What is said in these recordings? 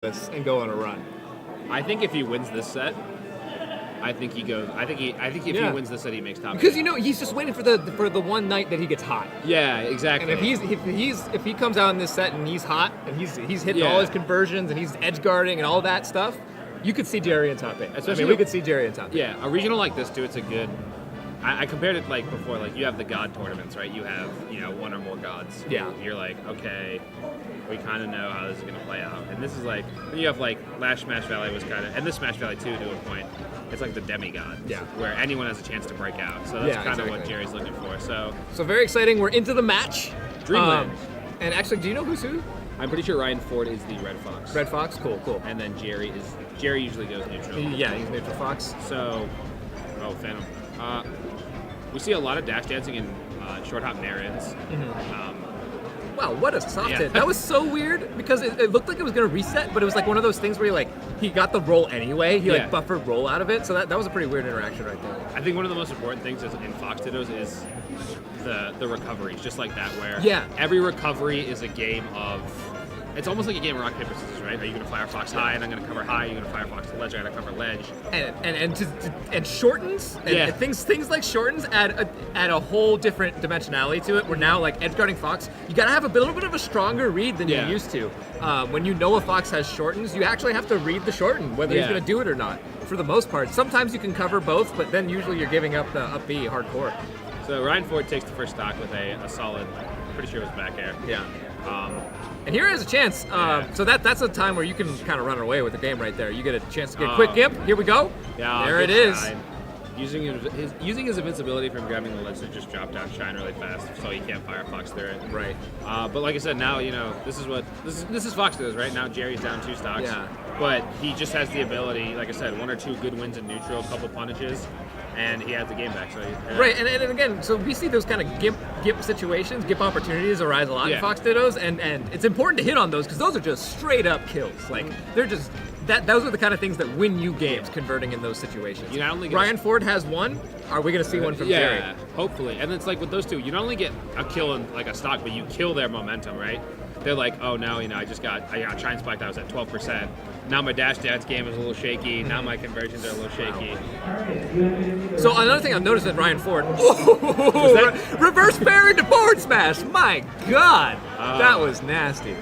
this and go on a run. I think if he wins this set, I think he goes. I think if he wins this set, he makes top. Because he's just waiting for the one night that he gets hot. Yeah, exactly. And if he comes out in this set and he's hot and he's hitting all his conversions and he's edge guarding and all that stuff, you could see Jerry in top 8. Especially we could see Jerry in top 8. Yeah, a regional like this too. It's a good. I compared it like before. Like you have the God tournaments, right? You have one or more gods. Yeah. You're like, okay, we kind of know how this is gonna play out. And this is like you have like last Smash Valley was kind of, and this Smash Valley too to a point. It's like the demigod. Yeah. Where anyone has a chance to break out. So that's kind of what Jerry's looking for. So very exciting. We're into the match. Dreamland. And actually, do you know who's who? I'm pretty sure Ryan Ford is the Red Fox. Red Fox, cool. And then Jerry usually goes neutral. Yeah, he's neutral Fox. So, Phantom. We see a lot of dash dancing in short hop Narins. Wow, what a soft hit. That was so weird because it looked like it was going to reset, but it was like one of those things where he got the roll anyway. He buffered roll out of it. So that was a pretty weird interaction right there. I think one of the most important things in Fox Dittos is the recoveries, just like that, where every recovery is a game of. It's almost like a game of rock, paper, scissors, right? Are you going to fire Fox high and I'm going to cover high? Are you going to fire Fox ledge? I'm going to cover ledge. And shortens. And things like shortens add a whole different dimensionality to it. Where now like edge guarding Fox, you got to have a little bit of a stronger read than you used to. When you know a Fox has shortens, you actually have to read the shorten whether he's going to do it or not. For the most part, sometimes you can cover both, but then usually you're giving up the up B hardcore. So Ryan Ford takes the first stock with a solid. Pretty sure it was back air. Yeah. And here is a chance. So that's a time where you can kind of run away with the game right there. You get a chance to get a quick gimp. Here we go. Yeah, there it is. Shine. Using his invincibility from grabbing the ledge to just drop down shine really fast, so he can't fire Fox through it. Right. But like I said, now this is Fox does right now. Jerry's down 2 stocks. Yeah. But he just has the ability, like I said, 1 or 2 good wins in neutral, a couple punishes, and he has the game back. So right, and again, so we see those kind of gimp situations, gimp opportunities arise a lot in Fox Dittos, and it's important to hit on those because those are just straight up kills. Like they're just those are the kind of things that win you games, converting in those situations. You not only Ryan Ford has one. Are we going to see one from Jerry? Yeah, hopefully. And it's like with those two, you not only get a kill in like a stock, but you kill their momentum, right? They're like, oh, now I got Shine Spiked. I was at 12%. Now my dash dance game is a little shaky. Now my conversions are a little shaky. So another thing I've noticed that Ryan Ford, reverse fair into forward smash. My God, that was nasty.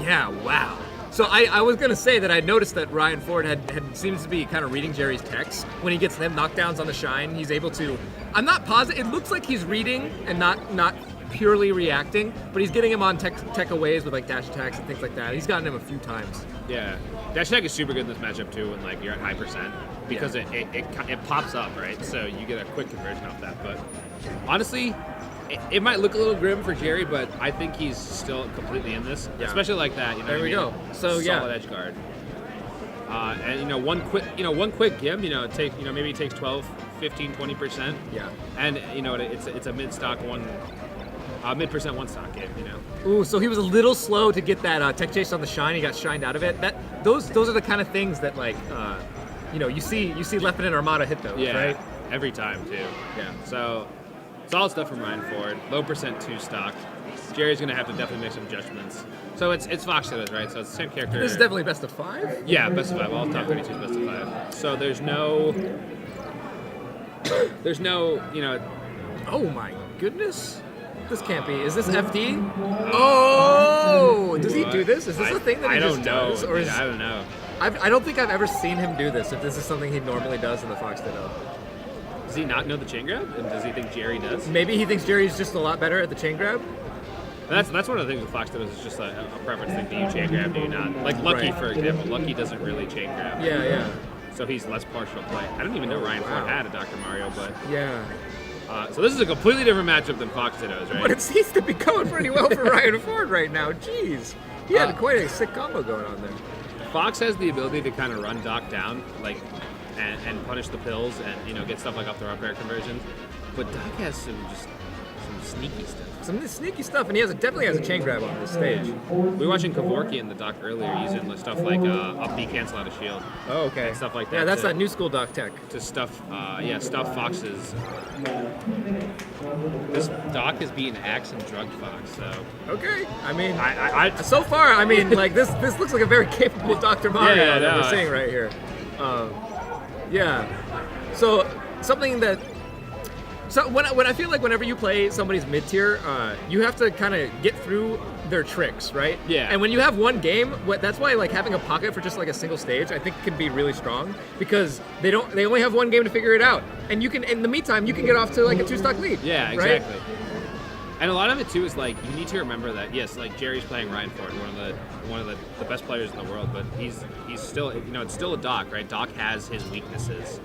Yeah, wow. So I was going to say that I noticed that Ryan Ford had seems to be kind of reading Jerry's text. When he gets them knockdowns on the shine, he's able to. I'm not positive. It looks like he's reading and not purely reacting, but he's getting him on tech aways with like dash attacks and things like that. He's gotten him a few times. Yeah, dash attack is super good in this matchup too when like you're at high percent because it pops up, right? So you get a quick conversion off that. But honestly, it might look a little grim for Jerry, but I think he's still completely in this, especially like that. There we go. So solid edge guard. And one quick gimp, maybe it takes 12, 15, 20%. Yeah. And it's a mid stock mid% 1 stock game, Ooh, so he was a little slow to get that tech chase on the shine. He got shined out of it. Those are the kind of things that you see Leffen and Armada hit those, right? Every time too. Yeah. So solid stuff from Ryan Ford. Low percent 2 stock. Jerry's gonna have to definitely make some adjustments. So it's Fox Dittos, right? So it's the same character. This is definitely best of 5? Yeah, best of 5. All top 32 is best of 5. So there's no Oh my goodness. This can't be. Is this FD? Oh! Does he do this? Is this a thing that he just does? Or I don't know. I don't think I've ever seen him do this, if this is something he normally does in the Fox Ditto. Does he not know the chain grab? And does he think Jerry does? Maybe he thinks Jerry's just a lot better at the chain grab. That's one of the things with Fox Dittos is just a preference thing. Do you chain grab? Do you not? Like Lucky, for example. Lucky doesn't really chain grab. Yeah. So he's less partial play. I don't even know Ryan Ford had a Dr. Mario, but... Yeah. So this is a completely different matchup than Fox Dittos, right? But it seems to be going pretty well for Ryan Ford right now. Jeez. He had quite a sick combo going on there. Fox has the ability to kind of run Doc down, and punish the pills and, get stuff like off the up air conversions. But Doc has some sneaky stuff. Some sneaky stuff, and he definitely has a chain grab on this stage. We were watching Kevorkian and the Doc earlier using stuff like up B cancel out of shield. Oh, okay. And stuff like that. Yeah, that's that new school Doc tech. To stuff Fox's This Doc has beaten Axe and Drug Fox, so Okay, I mean, I so far, I mean, like this looks like a very capable Dr. Mario Yeah, that no, we're seeing right here. Yeah. So something that. So when I feel like whenever you play somebody's mid tier, you have to kind of get through their tricks, right? Yeah. And when you have one game, that's why like having a pocket for just like a single stage, I think can be really strong because they only have one game to figure it out, and you can in the meantime you can get off to like a 2-stock lead. Yeah, right? exactly. And a lot of it too is like you need to remember that yes, like Jerry's playing Ryan Ford, one of the best players in the world, but he's still it's still a Doc, right? Doc has his weaknesses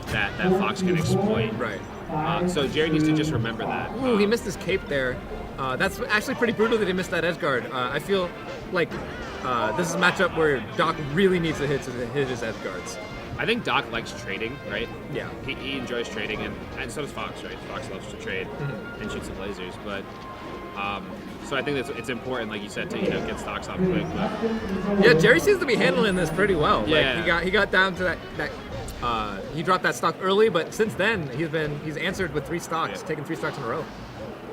that Fox can exploit. Right. So Jerry needs to just remember that. Ooh, he missed his cape there. That's actually pretty brutal that he missed that edge guard. I feel like this is a matchup where Doc really needs to hit his edge guards. I think Doc likes trading, right? Yeah. He enjoys trading, and so does Fox, right? Fox loves to trade and shoot some lasers, but so I think it's important, like you said, to get stocks off quick. But yeah, Jerry seems to be handling this pretty well. Yeah. Like, he got down to that he dropped that stock early, but since then he's answered with 3 stocks, taken 3 stocks in a row.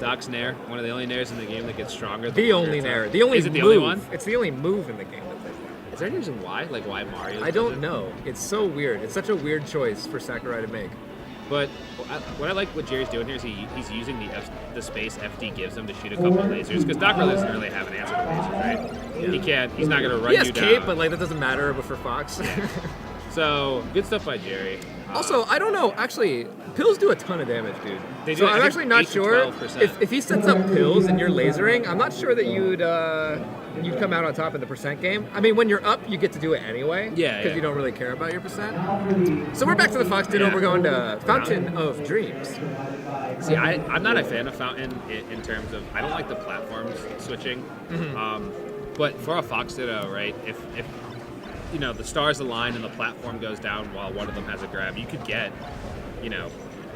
Doc's Nair, one of the only Nairs in the game that gets stronger. The only Nair. The only Is it the move. only one? It's the only move in the game that plays that. Is there any reason why? Like why Mario? I don't know. It's so weird. It's such a weird choice for Sakurai to make. But what I like what Jerry's doing here is he's using the space FD gives him to shoot a couple of lasers, because Doc really doesn't really have an answer to lasers, right? Yeah. He can't. He's not going to run you down. He has cape, but like that doesn't matter for Fox. Yeah. So good stuff by Jerry. Also, I don't know. Actually, pills do a ton of damage, dude. They do, so I'm actually not sure if he sets up pills and you're lasering. I'm not sure that you'd come out on top in the percent game. I mean, when you're up, you get to do it anyway. Yeah. Because you don't really care about your percent. So we're back to the Fox Ditto. Yeah. We're going to Fountain of Dreams. See, I'm not a fan of Fountain in terms of I don't like the platforms switching. But for a Fox Ditto, right? If the stars align and the platform goes down while one of them has a grab, you could get,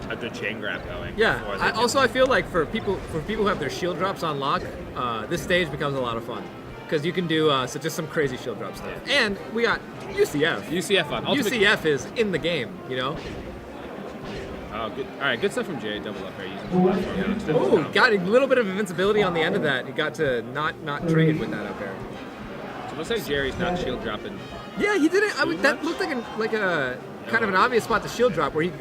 a good chain grab going. Yeah. I feel like for people who have their shield drops on lock, this stage becomes a lot of fun because you can do just some crazy shield drop stuff. Yeah. And we got UCF. UCF fun. UCF is in the game, Oh, good. All right, good stuff from Jerry. Double up there using the platform. Oh, got a little bit of invincibility on the end of that. He got to not trade with that up there. So it looks like Jerry's not shield dropping. Yeah, he didn't. That looked like a kind of an obvious spot to shield drop where he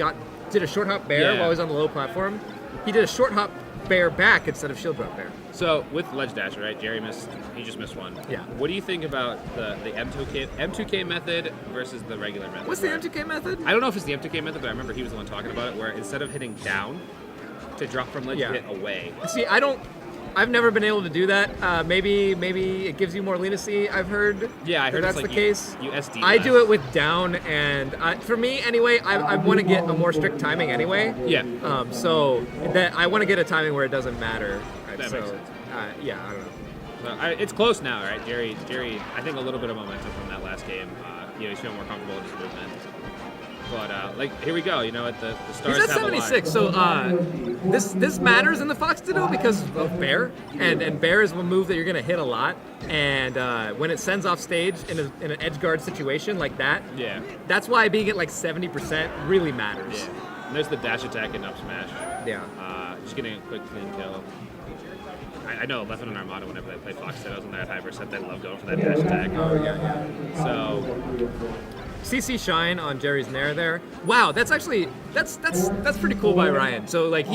did a short hop bear while he was on the low platform. He did a short hop bear back instead of shield drop bear. So with ledge dash, right? Jerry just missed one. Yeah. What do you think about the M2K method versus the regular method? What's the M2K method? I don't know if it's the M2K method, but I remember he was the one talking about it, where instead of hitting down to drop from ledge, you hit away. See, I've never been able to do that. Maybe it gives you more leniency. I've heard. Yeah, I heard that's the case. You SD. I do it with down, and for me anyway, I want to get a more strict timing anyway. Yeah. So that I want to get a timing where it doesn't matter. That makes sense. Yeah, I don't know. Well, it's close now, right? Jerry. I think a little bit of momentum from that last game. He's feeling more comfortable in his movement. But here we go. At the stars. He's at 76. So this matters in the Fox Ditto because of Bear, and Bear is a move that you're going to hit a lot. And when it sends off stage in an edge guard situation like that, that's why being at like 70% really matters. Yeah. And there's the dash attack and up smash. Yeah. Just getting a quick clean kill. I know Left and Armada, whenever they play Fox Dittos when they're at high percent, they love going for that dash attack. Oh yeah. So. CC Shine on Jerry's Nair there. Wow, that's pretty cool by Ryan. So like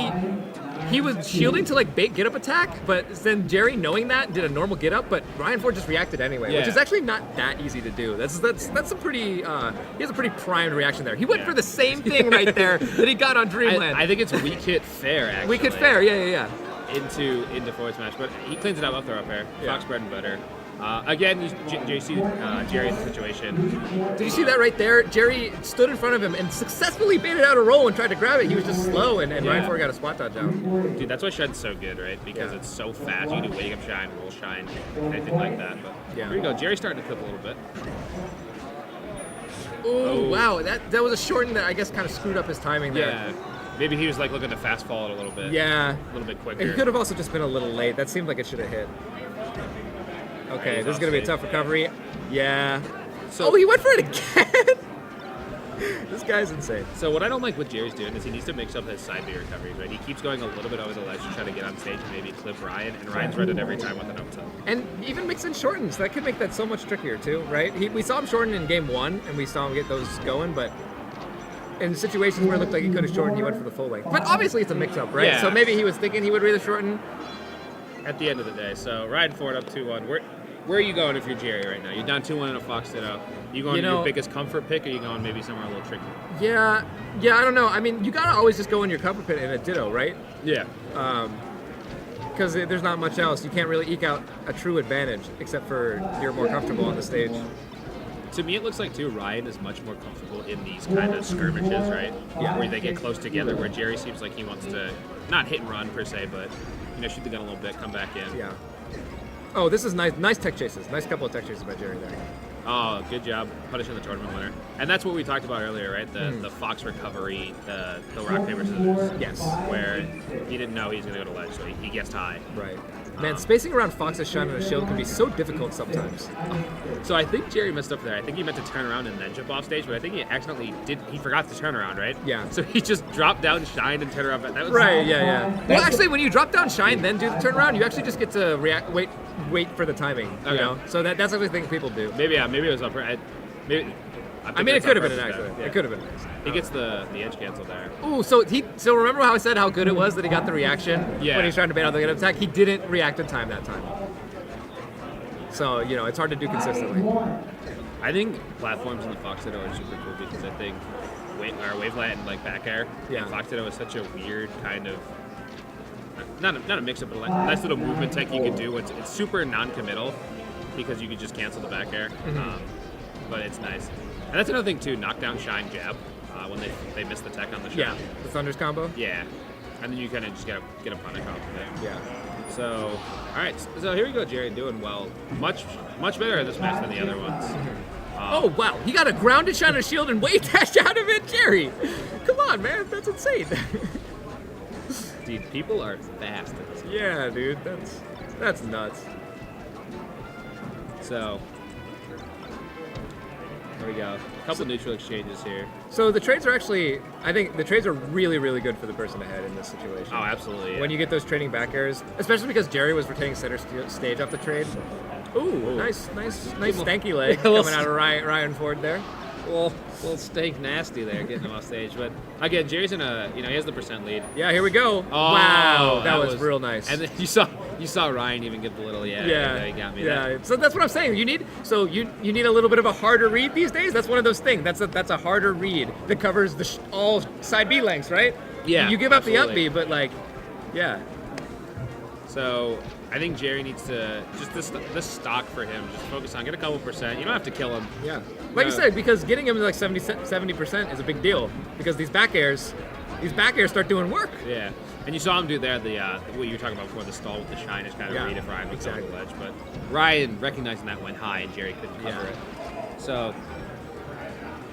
he was shielding to like bait get up attack, but then Jerry knowing that did a normal get up, but Ryan Ford just reacted anyway, which is actually not that easy to do. That's a pretty he has a pretty primed reaction there. He went for the same thing right there that he got on Dreamland. I think it's weak hit fair actually. Weak hit fair, yeah. Into forward smash, but he cleans it up throw up there. Fox bread and butter. Again, you see Jerry in the situation. Did you see that right there? Jerry stood in front of him and successfully baited out a roll and tried to grab it. He was just slow, and Ryan Ford got a spot dodge out. Dude, that's why Shred's so good, right? Because it's so fast. You can do wake up shine, roll shine, anything like that. But here we go. Jerry's starting to cook a little bit. Oh, wow. That was a shorten that I guess kind of screwed up his timing there. Yeah. Maybe he was like looking to fast fall it a little bit. Yeah. A little bit quicker. It could have also just been a little late. That seemed like it should have hit. Okay, this is going to be a tough recovery. Yeah. So, he went for it again? This guy's insane. So what I don't like what Jerry's doing is he needs to mix up his side B recoveries, right? He keeps going a little bit over the ledge to try to get on stage and maybe clip Ryan, and Ryan's read it every time with an up tilt. And even mixing shortens, that could make that so much trickier too, right? We saw him shorten in game 1, and we saw him get those going, but in situations where it looked like he could have shortened, he went for the full length. But obviously it's a mix-up, right? Yeah. So maybe he was thinking he would rather shorten. At the end of the day, so Ryan Ford up 2-1. Where are you going if you're Jerry right now? You're down 2-1 in a Fox Ditto. You going to your biggest comfort pick, or you going maybe somewhere a little tricky? Yeah, I don't know. I mean, you gotta always just go in your comfort pit in a Ditto, right? Yeah. Because there's not much else. You can't really eke out a true advantage, except for you're more comfortable on the stage. To me, it looks like, too, Ryan is much more comfortable in these kind of skirmishes, right? Yeah. Where they get close together, where Jerry seems like he wants to, not hit and run per se, but, shoot the gun a little bit, come back in. Yeah. Oh, this is nice. Nice tech chases. Nice couple of tech chases by Jerry there. Oh, good job punishing the tournament winner. And that's what we talked about earlier, right? The Fox recovery, the rock, paper, scissors. Yes. Where he didn't know he was going to go to ledge, so he guessed high. Right. Man, spacing around Fox's shot on a shield can be so difficult sometimes. So I think Jerry messed up there. I think he meant to turn around and then jump off stage, but I think he accidentally he forgot to turn around, right? Yeah. So he just dropped down, shined, and turned around. That was Right, yeah. Well, actually, when you drop down, shine, then do the turnaround, you actually just get to wait for the timing, you know? So that's actually the thing people do. Maybe it was up. I mean, it could have been an accident. Yeah. It could have been an accident. He gets the edge cancel there. Ooh, so remember how I said how good it was that he got the reaction Yeah. when he's trying to bait out the good attack? He didn't react in time that time. So, it's hard to do consistently. I think platforms in the Fox Ditto are super cool because I think wavelet and like back air. Yeah. And Fox Ditto is such a weird kind of not a mix up, but a nice little movement tech you can do. It's super non-committal because you can just cancel the back air. But it's nice. And that's another thing too, knockdown, shine, jab, when they miss the tech on the shot. Yeah, the Thunder's combo? Yeah. And then you kind of just get a punish off of it. Yeah. So, all right. So here we go, Jerry, doing well. Much better at this match than the other ones. Oh, wow. He got a grounded shot on a shield and wave dash out of it, Jerry. Come on, man. That's insane. Dude, people are fast at this. Yeah, dude. That's nuts. So, there we go. A couple neutral exchanges here. So the trades are actually, I think the trades are really, really good for the person ahead in this situation. Oh, absolutely. Yeah. When you get those trading back airs, especially because Jerry was retaining center stage off the trade. Ooh. Nice stanky leg coming out of Ryan Ford there. Well, little stank nasty there, getting him off stage. But again, Jerry's in he has the percent lead. Yeah, here we go. Oh, wow, that was real nice. And then you saw Ryan even get the little he got me. Yeah. So that's what I'm saying. You need a little bit of a harder read these days. That's one of those things. That's a harder read that covers all side B lengths, right? Yeah. You give up absolutely. the up B, but yeah. So I think Jerry needs to this stock for him. Just focus on get a couple percent. You don't have to kill him. Yeah. Like you said, because getting him to like 70% is a big deal because these back airs start doing work. Yeah. And you saw him do there what you were talking about before, the stall with the shine is kind of read if Ryan was on the ledge. But Ryan recognizing that went high and Jerry couldn't cover it. So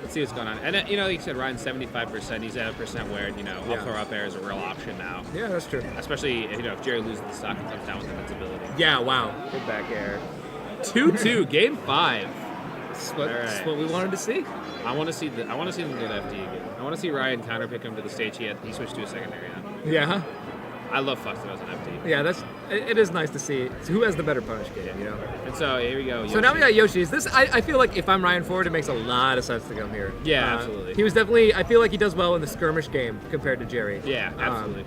let's see what's going on. And like you said, Ryan's 75%. He's at a percent where up throw up air is a real option now. Yeah, that's true. Especially if Jerry loses the stock and comes down with invincibility. Yeah. Wow. Good back air. 2-2, game 5. That's what we wanted to see. I want to see them go to FD again. I want to see Ryan counterpick him to the stage. He switched to a secondary now. Yeah. I love Fox Dittos on FD. Yeah, it is nice to see who has the better punish game, And so here we go. Yoshi. So now we got Yoshi's. I feel like if I'm Ryan Ford, it makes a lot of sense to come here. Yeah, absolutely. He was definitely. I feel like he does well in the skirmish game compared to Jerry. Yeah, absolutely.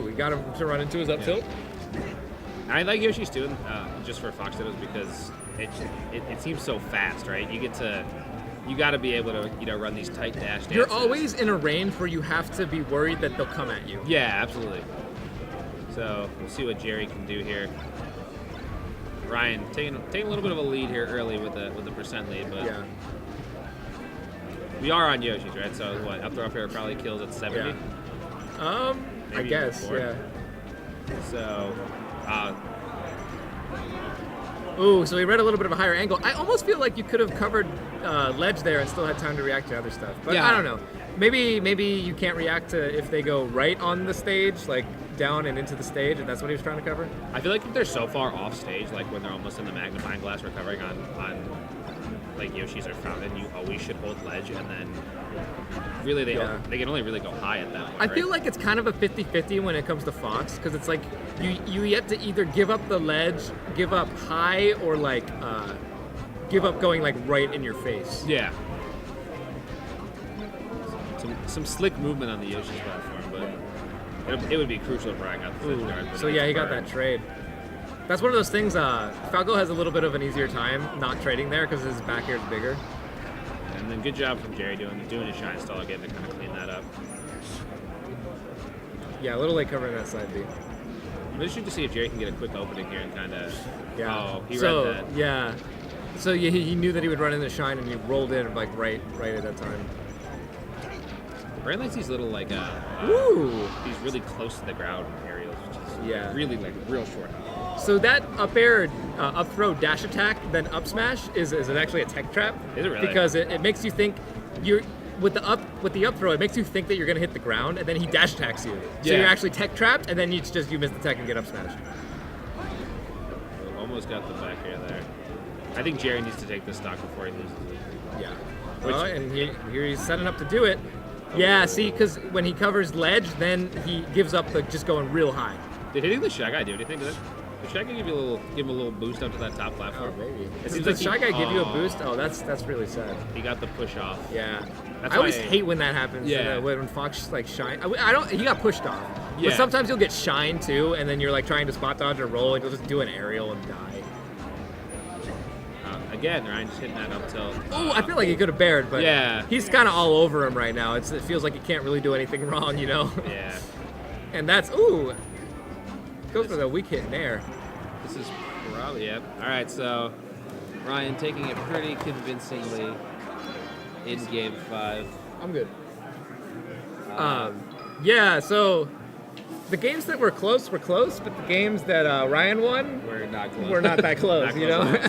We got him to run into his up tilt. I like Yoshi's too, just for Fox Dittos because it seems so fast, right? You got to be able to run these tight dash dances. You're always in a range where you have to be worried that they'll come at you. Yeah, absolutely. So we'll see what Jerry can do here. Ryan taking a little bit of a lead here early with the percent lead, but we are on Yoshi's, right? So what? Up throw up air probably kills at 70. Yeah. I guess. Before. Yeah. So. Ooh, so he read a little bit of a higher angle. I almost feel like you could have covered ledge there and still had time to react to other stuff. But I don't know. Maybe you can't react to if they go right on the stage. Like down and into the stage, and that's what he was trying to cover? I feel like if they're so far off stage, like when they're almost in the magnifying glass recovering on like Yoshi's or Fountain, you always should hold ledge, and then really they can only really go high at that point. I feel like it's kind of a 50-50 when it comes to Fox, because it's like you have to either give up the ledge, give up high, or like give up going like right in your face. Yeah. Some slick movement on the Yoshi's platform, but it would be crucial if Ryan got the ledge guard. So yeah, he got that trade. That's one of those things. Falco has a little bit of an easier time not trading there because his back air is bigger. And then good job from Jerry doing his shine stall again to kind of clean that up. Yeah, a little late covering that side B. I'm interested to see if Jerry can get a quick opening here and kind of. Yeah. Oh, he read that. Yeah. So yeah, he knew that he would run into shine, and he rolled in like right at that time. Brian likes these little like Ooh. These really close to the ground aerials, which is really like real short. So that up air, up throw, dash attack, then up smash is actually a tech trap. Is it really? Because it makes you think with the up throw, it makes you think that you're gonna hit the ground, and then he dash attacks you. So you're actually tech trapped, and then you miss the tech and get up smashed. Almost got the back air there. I think Jerry needs to take this stock before he loses it. Yeah. And here he's setting up to do it. Yeah, see, because when he covers ledge, then he gives up the just going real high. Did hitting the Shy Guy do anything to that? Did Shy Guy give him a little boost up to that top platform? Oh, maybe. It Does like Shy Guy give you a boost? Oh, that's really sad. He got the push off. Yeah. That's I always hate when that happens. Yeah. When Fox like shine. I don't. He got pushed off. Yeah. But sometimes you'll get shine too, and then you're like trying to spot dodge or roll, and you'll just do an aerial and die. Again, Ryan just hitting that up tilt. Oh, I feel like he could have bared, but he's kind of all over him right now. It feels like he can't really do anything wrong, you know? Yeah. And that's, goes for the weak hit in air. This is probably, All right, so Ryan taking it pretty convincingly in Game 5. I'm good. Yeah, so the games that were close, but the games that Ryan won were not close. Were not that close, Not you know?